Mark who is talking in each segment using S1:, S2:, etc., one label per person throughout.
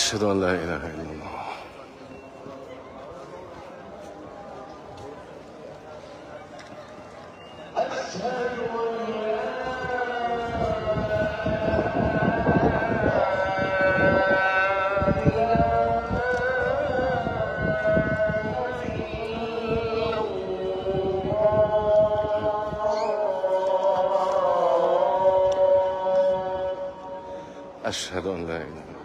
S1: أشهد أن لا إله إلا الله. أشهد أن لا إله إلا الله.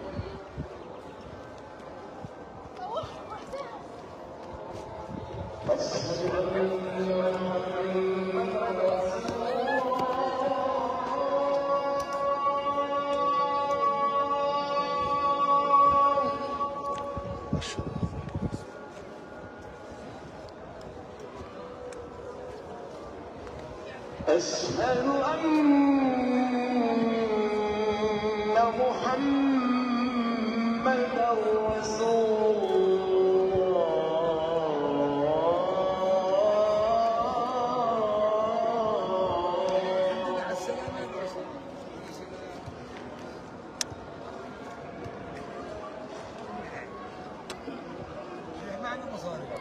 S2: أشهد أن محمدًا رسول الله.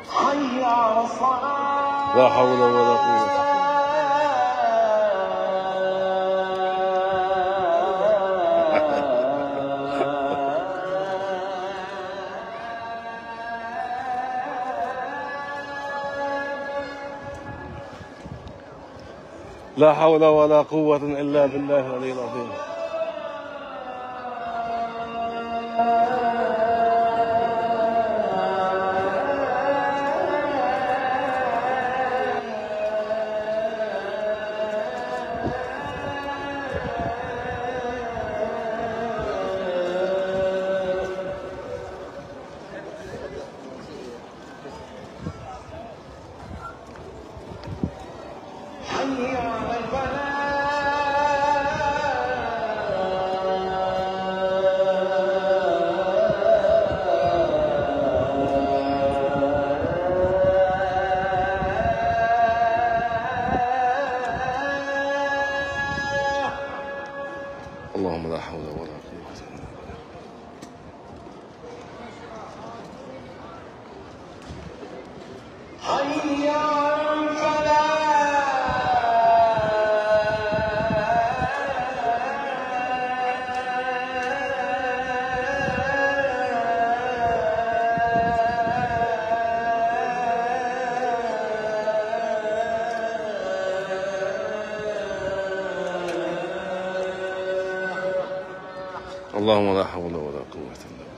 S2: حي على الصلاة.
S1: لا حول ولا قوة. لا حول ولا قوة إلا بالله العلي العظيم.
S2: حي على الفلاح.
S1: اللهم لا حول ولا قوة إلا بالله.
S2: حي على الفلاح.
S1: اللهم لا حول ولا قوة إلا بالله.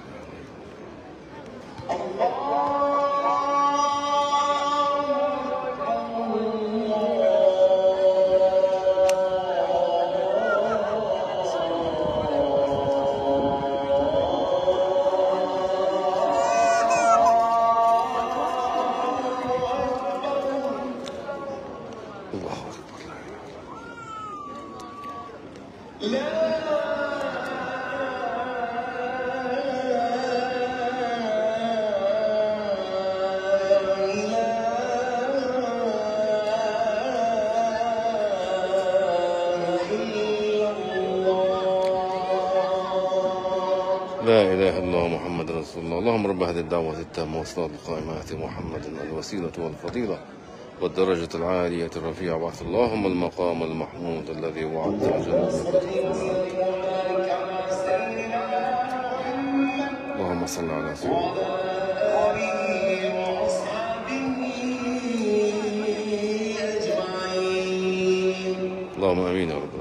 S1: الله أكبر. لا إله إلا الله محمد رسول الله. اللهم رب هذه الدعوة التامة والصلاة القائمة آت محمد الوسيلة والفضيلة والدرجة العالية الرفيعة بعث اللهم المقام المحمود الذي وعدت وجلت. اللهم صل على سيدنا. اللهم آمين يا رب.